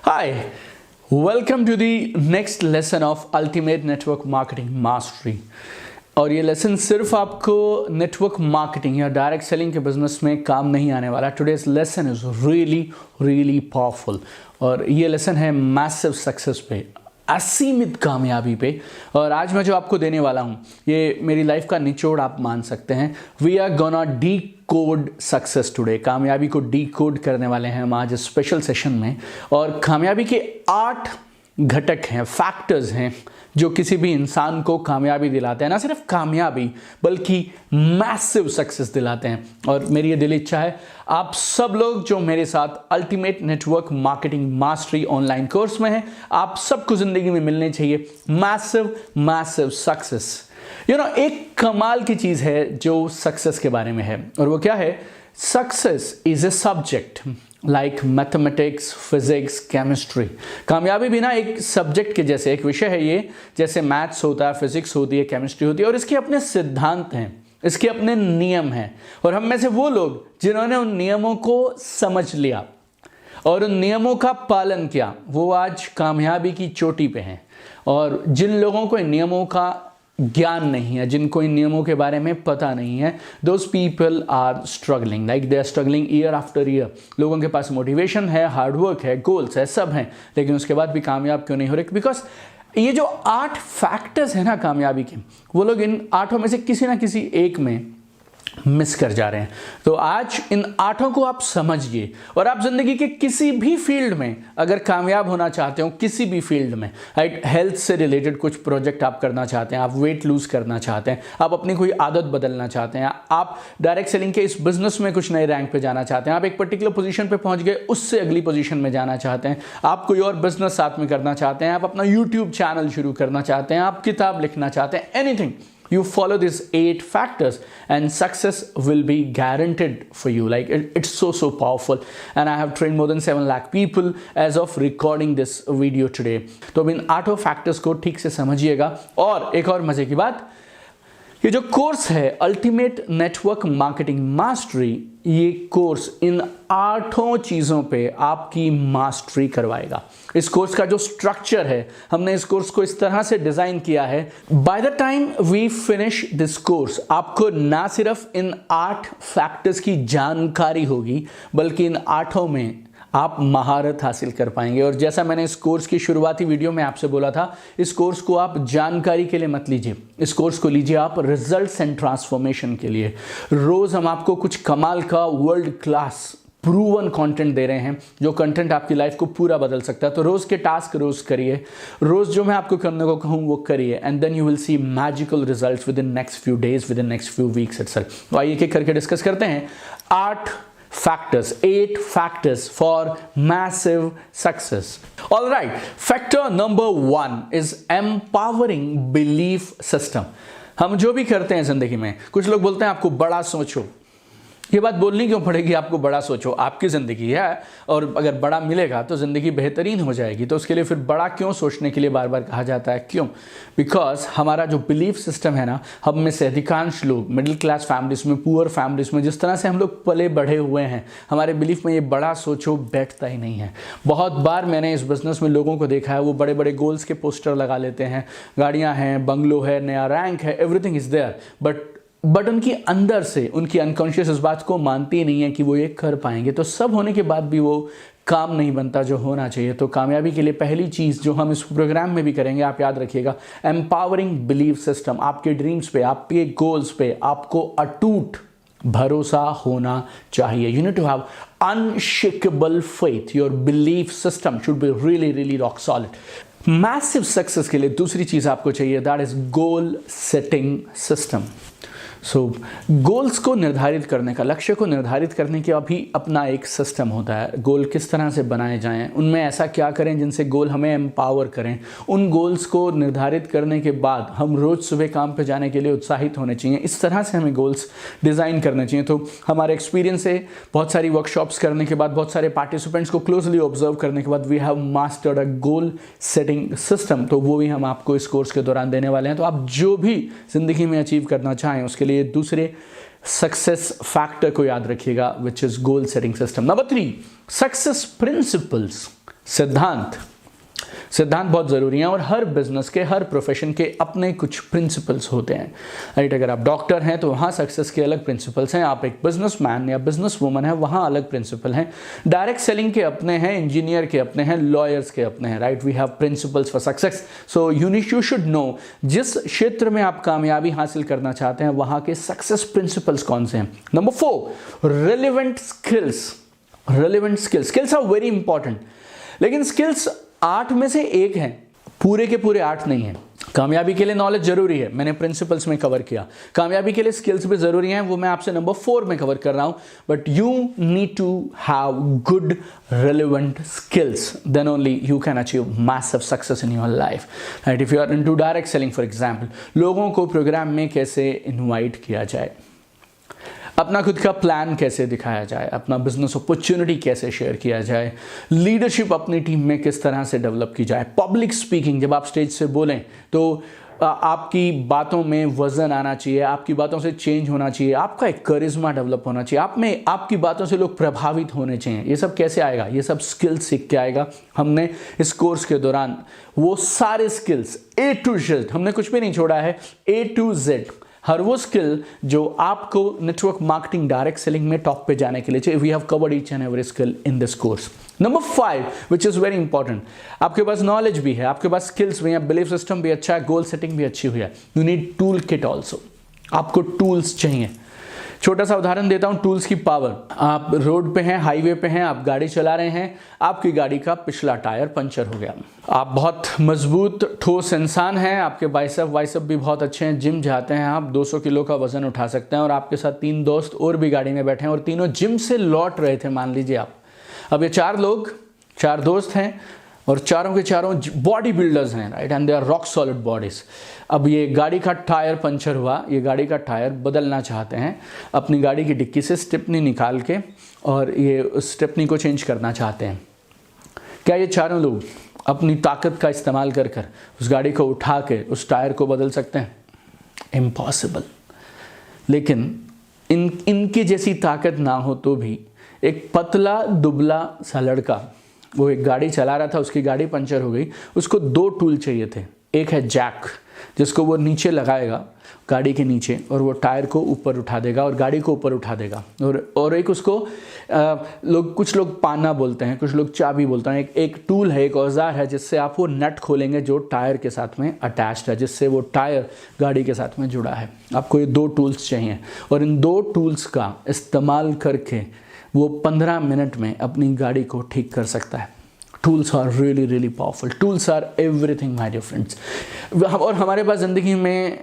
Hi, welcome to the next lesson of Ultimate Network Marketing Mastery। और ये lesson सिर्फ आपको नेटवर्क मार्केटिंग या डायरेक्ट सेलिंग के बिजनेस में काम नहीं आने वाला। Today's lesson is really powerful और ये लेसन है मैसिव सक्सेस पे, असीमित कामयाबी पे। और आज मैं जो आपको देने वाला हूँ ये मेरी लाइफ का निचोड़ आप मान सकते हैं। We are gonna decode success today. कामयाबी को डी कोड करने वाले हैं हम आज स्पेशल सेशन में। और कामयाबी के 8 घटक हैं, फैक्टर्स हैं जो किसी भी इंसान को कामयाबी दिलाते हैं। ना सिर्फ कामयाबी बल्कि मैसिव सक्सेस दिलाते हैं। और मेरी ये दिल इच्छा है आप सब लोग जो मेरे साथ ultimate network marketing mastery online course में हैं, आप सबको जिंदगी में मिलने चाहिए मैसिव सक्सेस। एक कमाल की चीज है जो सक्सेस के बारे में है, और वो क्या है? Success is a subject like mathematics, physics, chemistry. कामयाबी भी ना एक सब्जेक्ट के जैसे एक विषय है ये, जैसे मैथ्स होता है, फिजिक्स होती है, केमिस्ट्री होती है, और इसके अपने सिद्धांत हैं, इसके अपने नियम हैं। और हम में से वो लोग जिन्होंने उन नियमों को समझ लिया और उन नियमों का पालन किया, वो आज कामयाबी की चोटी पे हैं। और जिन लोगों को इन नियमों का ज्ञान नहीं है, जिनको इन नियमों के बारे में पता नहीं है, those people are struggling, like they are struggling year after year. लोगों के पास मोटिवेशन है, हार्डवर्क है, गोल्स है, सब हैं, लेकिन उसके बाद भी कामयाब क्यों नहीं हो रहे? बिकॉज ये जो 8 फैक्टर्स हैं ना कामयाबी के, वो लोग इन 8 में से किसी ना किसी एक में मिस कर जा रहे हैं। तो आज इन 8 को आप समझिए, और आप जिंदगी के किसी भी फील्ड में अगर कामयाब होना चाहते हो, किसी भी फील्ड में, राइट, हेल्थ से रिलेटेड कुछ प्रोजेक्ट आप करना चाहते हैं, आप वेट लूज करना चाहते हैं, आप अपनी कोई आदत बदलना चाहते हैं, आप डायरेक्ट सेलिंग के इस बिजनेस में कुछ नए रैंक पे जाना चाहते हैं, आप एक पर्टिकुलर पोजीशन पे पहुंच गए, उससे अगली पोजीशन में जाना चाहते हैं, आप कोई और बिजनेस साथ में करना चाहते हैं, आप अपना यूट्यूब चैनल शुरू करना चाहते हैं, आप किताब लिखना चाहते हैं, anything, you follow these 8 factors and success will be guaranteed for you. Like it's so powerful, and I have trained more than 7 lakh people as of recording this video today. तो इन 8 फैक्टर्स को ठीक से समझिएगा। और एक और मजे की बात, ये जो कोर्स है अल्टीमेट नेटवर्क मार्केटिंग मास्टरी, ये कोर्स इन 8 चीज़ों पे आपकी मास्टरी करवाएगा। इस कोर्स का जो स्ट्रक्चर है, हमने इस कोर्स को इस तरह से डिज़ाइन किया है, by the time we finish this course आपको ना सिर्फ इन 8 फैक्टर्स की जानकारी होगी, बल्कि इन 8 में आप महारत हासिल कर पाएंगे। और जैसा मैंने इस कोर्स की शुरुआती वीडियो में आपसे बोला था, इस कोर्स को आप जानकारी के लिए मत लीजिए, इस कोर्स को लीजिए आप रिजल्ट्स एंड ट्रांसफॉर्मेशन के लिए। रोज हम आपको कुछ कमाल का वर्ल्ड क्लास प्रूवन कंटेंट दे रहे हैं, जो कंटेंट आपकी लाइफ को पूरा बदल सकता है। तो रोज के टास्क रोज करिए, रोज जो मैं आपको करने को कहूँ वो करिए, and then you will see magical results within next few days, within next few weeks itself. तो आइए एक करके डिस्कस करते हैं 8 factors for massive success. All right, factor number 1 is empowering belief system. हम जो भी करते हैं जिंदगी में, कुछ लोग बोलते हैं आपको बड़ा सोचो। ये बात बोलनी क्यों पड़ेगी? आपको बड़ा सोचो, आपकी ज़िंदगी है, और अगर बड़ा मिलेगा तो ज़िंदगी बेहतरीन हो जाएगी। तो उसके लिए फिर बड़ा क्यों सोचने के लिए बार बार कहा जाता है? क्यों? बिकॉज हमारा जो बिलीफ सिस्टम है ना, हम में से अधिकांश लोग मिडिल क्लास फैमिलीज में, पुअर फैमिलीज में, जिस तरह से हम लोग पले बढ़े हुए हैं, हमारे बिलीफ में ये बड़ा सोचो बैठता ही नहीं है। बहुत बार मैंने इस बिज़नेस में लोगों को देखा है, वो बड़े बड़े गोल्स के पोस्टर लगा लेते हैं, गाड़ियाँ हैं, बंगलो है, नया रैंक है, एवरीथिंग इज़ देयर, बट उनकी अंदर से, उनकी अनकॉन्शियस इस बात को मानती नहीं है कि वो ये कर पाएंगे। तो सब होने के बाद भी वो काम नहीं बनता जो होना चाहिए। तो कामयाबी के लिए पहली चीज़ जो हम इस प्रोग्राम में भी करेंगे, आप याद रखिएगा, एम्पावरिंग बिलीफ सिस्टम। आपके ड्रीम्स पे, आपके गोल्स पे आपको अटूट भरोसा होना चाहिए। You need to have unshakable faith. Your belief system should be really rock solid. Massive success के लिए दूसरी चीज़ आपको चाहिए, that is goal setting system. So goals को निर्धारित करने का, लक्ष्य को निर्धारित करने का भी अपना एक सिस्टम होता है। गोल किस तरह से बनाए जाएं, उनमें ऐसा क्या करें जिनसे गोल हमें एम्पावर करें। उन गोल्स को निर्धारित करने के बाद हम रोज़ सुबह काम पे जाने के लिए उत्साहित होने चाहिए। इस तरह से हमें गोल्स डिज़ाइन करने चाहिए। तो हमारे एक्सपीरियंस से, बहुत सारी वर्कशॉप्स करने के बाद, बहुत सारे पार्टिसिपेंट्स को क्लोजली ऑब्जर्व करने के बाद, we have mastered a goal setting system. तो वो भी हम आपको इस कोर्स के दौरान देने वाले हैं। तो आप जो भी ज़िंदगी में अचीव करना चाहें, उसके लिए दूसरे सक्सेस फैक्टर को याद रखिएगा, which is goal setting system. Number 3, success principles. सिद्धांत बहुत ज़रूरी हैं और हर बिजनेस के, हर प्रोफेशन के अपने कुछ प्रिंसिपल्स होते हैं, राइट। अगर आप डॉक्टर हैं तो वहाँ सक्सेस के अलग प्रिंसिपल्स हैं, आप एक बिजनेसमैन या बिजनेस वूमन है वहाँ अलग प्रिंसिपल हैं, डायरेक्ट सेलिंग के अपने हैं, इंजीनियर के अपने हैं, लॉयर्स के अपने हैं, right. We have principles for success. So you should know जिस क्षेत्र में आप कामयाबी हासिल करना चाहते हैं वहाँ के सक्सेस प्रिंसिपल्स कौन से हैं। Number 4, relevant skills are very important. लेकिन स्किल्स 8 में से 1 हैं, पूरे के पूरे 8 नहीं हैं। कामयाबी के लिए नॉलेज जरूरी है, मैंने प्रिंसिपल्स में कवर किया। कामयाबी के लिए स्किल्स भी जरूरी हैं, वो मैं आपसे नंबर 4 में कवर कर रहा हूं। But you need to have good relevant skills, then only you can achieve massive success in your life, right. If you are into direct selling for example, लोगों को प्रोग्राम में कैसे इन्वाइट किया जाए, अपना खुद का प्लान कैसे दिखाया जाए, अपना बिजनेस अपॉर्चुनिटी कैसे शेयर किया जाए, लीडरशिप अपनी टीम में किस तरह से डेवलप की जाए, पब्लिक स्पीकिंग, जब आप स्टेज से बोलें तो आपकी बातों में वजन आना चाहिए, आपकी बातों से चेंज होना चाहिए, आपका एक करिश्मा डेवलप होना चाहिए, आप में आपकी बातों से लोग प्रभावित होने चाहिए। ये सब कैसे आएगा? ये सब स्किल्स सीख के आएगा। हमने इस कोर्स के दौरान वो सारे स्किल्स A to Z, हमने कुछ भी नहीं छोड़ा है, A to Z, हर वो स्किल जो आपको नेटवर्क मार्केटिंग डायरेक्ट सेलिंग में टॉप पे जाने के लिए चाहिए। We have covered each and every skill in this course. Number 5 which is very important, आपके पास नॉलेज भी है, आपके पास स्किल्स भी है, बिलीफ सिस्टम भी अच्छा है, गोल सेटिंग भी अच्छी हुई है। You need tool kit also, आपको टूल्स चाहिए। छोटा सा उदाहरण देता हूं टूल्स की पावर। आप रोड पे हैं, हाईवे पे हैं, आप गाड़ी चला रहे हैं, आपकी गाड़ी का पिछला टायर पंचर हो गया। आप बहुत मजबूत ठोस इंसान हैं, आपके बाइसेप भी बहुत अच्छे हैं, जिम जाते हैं, आप 200 किलो का वजन उठा सकते हैं और आपके साथ 3 दोस्त और भी गाड़ी में बैठे हैं और तीनों जिम से लौट रहे थे, मान लीजिए आप। अब ये 4 दोस्त हैं और चारों के चारों बॉडी बिल्डर्स हैं, right, and they are rock solid bodies. अब ये गाड़ी का टायर पंचर हुआ, ये गाड़ी का टायर बदलना चाहते हैं, अपनी गाड़ी की डिक्की से स्टेपनी निकाल के और ये उस स्टेपनी को चेंज करना चाहते हैं। क्या ये चारों लोग अपनी ताकत का इस्तेमाल कर कर उस गाड़ी को उठा के उस टायर को बदल सकते हैं? इम्पॉसिबल। लेकिन इनकी जैसी ताकत ना हो तो भी एक पतला दुबला सा लड़का, वो एक गाड़ी चला रहा था, उसकी गाड़ी पंचर हो गई, उसको 2 टूल चाहिए थे। एक है जैक, जिसको वो नीचे लगाएगा गाड़ी के नीचे और वो टायर को ऊपर उठा देगा और गाड़ी को ऊपर उठा देगा, और एक उसको कुछ लोग पाना बोलते हैं, कुछ लोग चाबी बोलते हैं। एक टूल है, एक औजार है जिससे आप वो नट खोलेंगे जो टायर के साथ में अटैच्ड है, जिससे वो टायर गाड़ी के साथ में जुड़ा है। आपको ये 2 टूल्स चाहिए और इन 2 टूल्स का इस्तेमाल करके वो 15 मिनट में अपनी गाड़ी को ठीक कर सकता है। Tools are really really powerful, tools are everything my dear friends. और हमारे पास ज़िंदगी में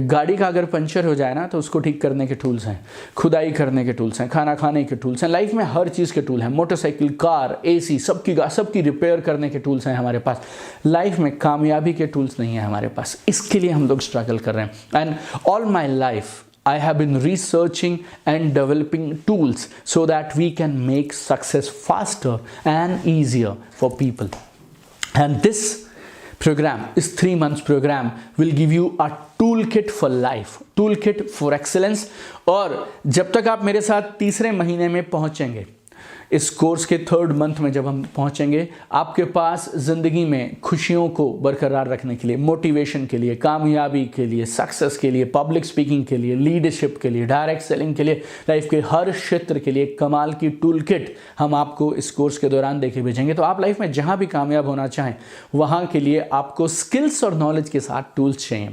गाड़ी का अगर पंचर हो जाए ना तो उसको ठीक करने के टूल्स हैं, खुदाई करने के टूल्स हैं, खाना खाने के टूल्स हैं, लाइफ में हर चीज़ के टूल हैं, मोटरसाइकिल, कार, AC, सबकी रिपेयर करने के टूल्स हैं हमारे पास। लाइफ में कामयाबी के टूल्स नहीं है हमारे पास, इसके लिए हम लोग स्ट्रगल कर रहे हैं। And all my life I have been researching and developing tools so that we can make success faster and easier for people. And this program, this 3 months program, will give you a toolkit for life, toolkit for excellence. और जब तक आप मेरे साथ 3रे महीने में पहुंचेंगे, इस कोर्स के 3rd मंथ में जब हम पहुंचेंगे, आपके पास ज़िंदगी में खुशियों को बरकरार रखने के लिए, मोटिवेशन के लिए, कामयाबी के लिए, सक्सेस के लिए, पब्लिक स्पीकिंग के लिए, लीडरशिप के लिए, डायरेक्ट सेलिंग के लिए, लाइफ के हर क्षेत्र के लिए कमाल की टूल किट हम आपको इस कोर्स के दौरान देके भेजेंगे। तो आप लाइफ में जहाँ भी कामयाब होना चाहें वहाँ के लिए आपको स्किल्स और नॉलेज के साथ टूल्स चाहिए।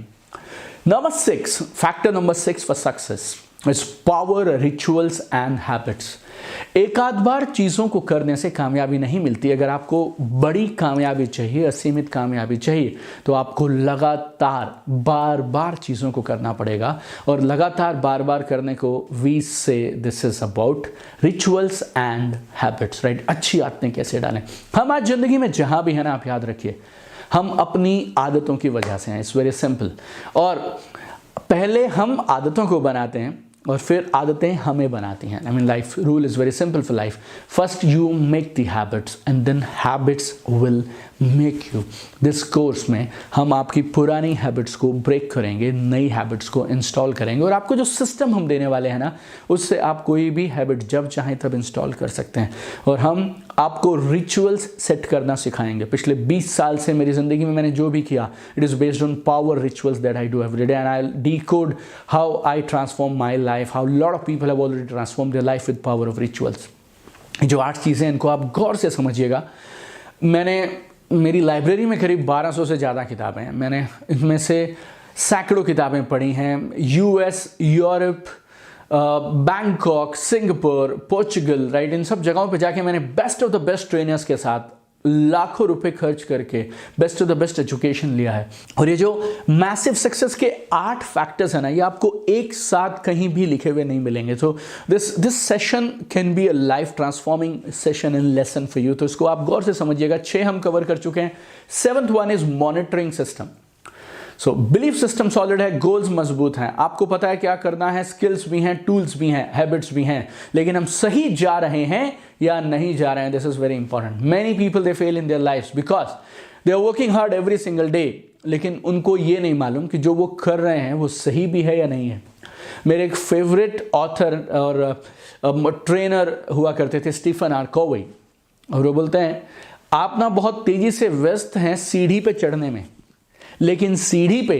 Number 6, factor number 6 for success is power, rituals and habits. एक आध बार चीज़ों को करने से कामयाबी नहीं मिलती। अगर आपको बड़ी कामयाबी चाहिए, असीमित कामयाबी चाहिए, तो आपको लगातार बार बार चीज़ों को करना पड़ेगा। और लगातार बार बार करने को वी से this is about rituals and habits, right. अच्छी आदतें कैसे डालें। हम आज ज़िंदगी में जहाँ भी हैं ना, आप याद रखिए, हम अपनी आदतों की वजह से हैं। It's very simple. और पहले हम आदतों को बनाते हैं और फिर आदतें हमें बनाती हैं। I mean life rule is very simple for life, first you make the habits and then habits will make you. This course में हम आपकी पुरानी हैबिट्स को ब्रेक करेंगे, नई हैबिट्स को इंस्टॉल करेंगे, और आपको जो सिस्टम हम देने वाले हैं ना, उससे आप कोई भी हैबिट जब चाहें तब इंस्टॉल कर सकते हैं। और हम आपको रिचुअल्स सेट करना सिखाएंगे। पिछले 20 साल से मेरी ज़िंदगी में मैंने जो भी किया, it is based on power rituals that I do every day, and I decode how I transform my life, how a lot of people have already transformed their life with power of rituals। जो 8 चीज़ें, इनको आप गौर से समझिएगा। मेरी library में करीब 1200 से ज़्यादा किताबें हैं। मैंने इनमें से सैकड़ों किताबें पढ़ी हैं। US, Europe, Bangkok, Singapore, Portugal, right, इन सब जगहों पे जाके मैंने best of the best trainers के साथ लाखों रुपए खर्च करके best of the best education लिया है। और ये जो मैसिव सक्सेस के 8 फैक्टर्स हैं ना, ये आपको एक साथ कहीं भी लिखे हुए नहीं मिलेंगे। तो this session can be a life transforming session in lesson for you. तो इसको आप गौर से समझिएगा। 6 हम कवर कर चुके हैं। 7th one is monitoring system. So belief system solid है, गोल्स मजबूत हैं, आपको पता है क्या करना है, स्किल्स भी हैं, टूल्स भी हैं, हैबिट्स भी हैं, लेकिन हम सही जा रहे हैं या नहीं जा रहे हैं। This is very important. Many people they fail in their lives because they are working hard every single day, लेकिन उनको ये नहीं मालूम कि जो वो कर रहे हैं वो सही भी है या नहीं है। मेरे एक फेवरेट ऑथर और ट्रेनर हुआ करते थे, स्टीफन आर कोवी, और वो बोलते हैं आप ना बहुत तेजी से व्यस्त हैं सीढ़ी पे चढ़ने में, लेकिन सीढ़ी पे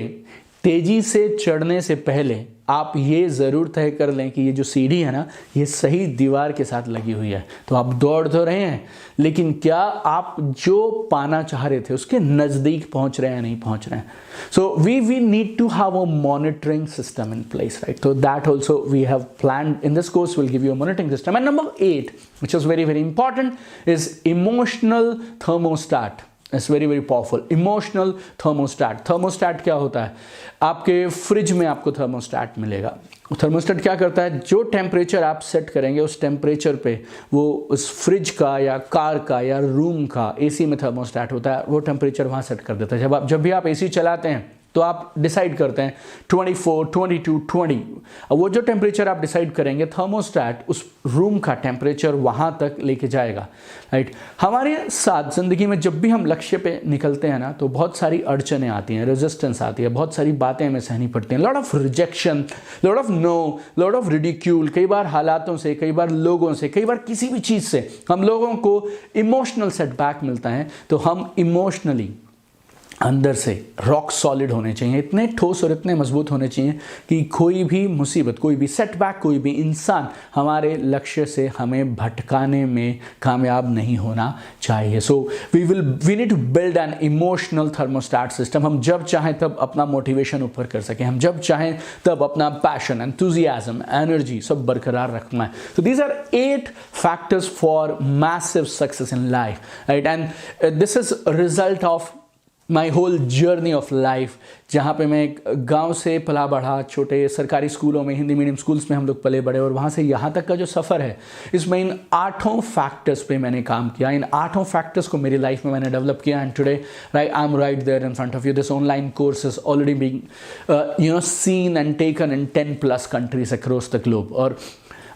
तेजी से चढ़ने से पहले आप ये ज़रूर तय कर लें कि ये जो सीढ़ी है ना, ये सही दीवार के साथ लगी हुई है। तो आप दौड़ तो रहे हैं, लेकिन क्या आप जो पाना चाह रहे थे उसके नज़दीक पहुंच रहे हैं, नहीं पहुंच रहे हैं। So we need to have a monitoring system in place, right. So that also we have planned in this course will give you a monitoring system. And number 8, which is very, very important, is emotional thermostat. It's very, very powerful. Emotional thermostat. Thermostat क्या होता है? आपके fridge में आपको thermostat मिलेगा। Thermostat क्या करता है, जो टेम्परेचर आप सेट करेंगे उस टेम्परेचर पे वो उस फ्रिज का या कार का या रूम का, एसी में थर्मोस्टेट होता है, वो टेम्परेचर वहाँ सेट कर देता है। जब भी आप एसी चलाते हैं तो आप डिसाइड करते हैं 24, 22, 20। वो जो टेम्परेचर आप डिसाइड करेंगे, थर्मोस्टेट उस रूम का टेम्परेचर वहाँ तक लेके जाएगा, राइट। हमारे साथ ज़िंदगी में जब भी हम लक्ष्य पे निकलते हैं ना, तो बहुत सारी अड़चनें आती हैं, रेजिस्टेंस आती है, बहुत सारी बातें हमें सहनी पड़ती हैं, lot of rejection, lot of no, lot of ridicule. कई बार हालातों से, कई बार लोगों से, कई बार किसी भी चीज़ से हम लोगों को इमोशनल सेटबैक मिलता है। तो हम इमोशनली अंदर से रॉक सॉलिड होने चाहिए, इतने ठोस और इतने मजबूत होने चाहिए कि कोई भी मुसीबत, कोई भी सेटबैक, कोई भी इंसान हमारे लक्ष्य से हमें भटकाने में कामयाब नहीं होना चाहिए। So we need to build an emotional thermostat system. हम जब चाहें तब अपना मोटिवेशन ऊपर कर सकें, हम जब चाहें तब अपना पैशन, एंथुजियाज्म, एनर्जी सब बरकरार रखना है। So these are 8 factors for massive success in life, right? And this is a result of my whole journey of life, जहाँ पे मैं एक गांव से पला बढ़ा, छोटे सरकारी स्कूलों में, हिंदी मीडियम स्कूल्स में हम लोग पले बड़े, और वहाँ से यहाँ तक का जो सफ़र है, इसमें इन 8 फैक्टर्स पे मैंने काम किया। इन 8 फैक्टर्स को मेरी लाइफ में मैंने डेवलप किया, and today right I am right there in front of you. This online course is already being seen and taken in 10+ countries across the globe. और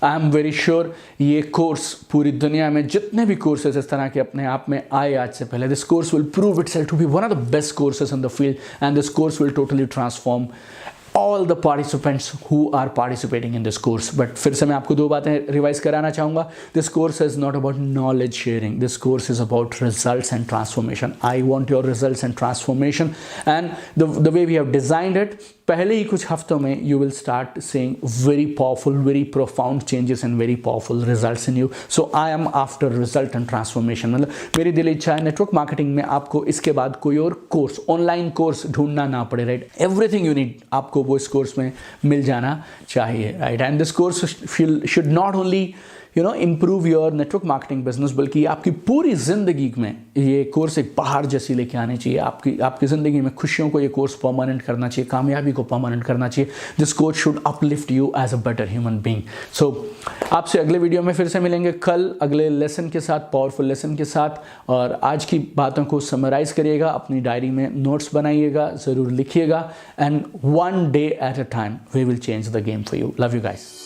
आई एम वेरी श्योर ये course पूरी दुनिया में जितने भी courses इस तरह के अपने आप में आए आज से पहले, this course will prove itself to be one of the best courses in the field, and this course will totally transform all the participants who are participating in this course. But फिर से मैं आपको 2 बातें revise कराना चाहूँगा। This course is not about knowledge sharing. This course is about results and transformation. I want your results and transformation. And the way we have designed it, पहले ही कुछ हफ्तों में you will start seeing very powerful, very profound changes and very powerful results in you. So I am after result and transformation. मतलब मेरी दिल इच्छा है network marketing में आपको इसके बाद कोई और कोर्स, ऑनलाइन कोर्स ढूंढना ना पड़े, राइट। एवरीथिंग यू नीड आपको वो इस कोर्स में मिल जाना चाहिए, right. And this course should not only improve your network marketing business, बल्कि आपकी पूरी ज़िंदगी में ये कोर्स एक पहाड़ जैसी लेके आने चाहिए। आपकी ज़िंदगी में खुशियों को ये कोर्स परमानेंट करना चाहिए, कामयाबी को परमानेंट करना चाहिए। This course should uplift you as a better human being. So आपसे अगले वीडियो में फिर से मिलेंगे कल अगले लेसन के साथ, पावरफुल लेसन के साथ। और आज की बातों को समराइज करिएगा, अपनी डायरी में नोट्स बनाइएगा, ज़रूर लिखिएगा, and one day at a time we will change the game for you. Love you guys.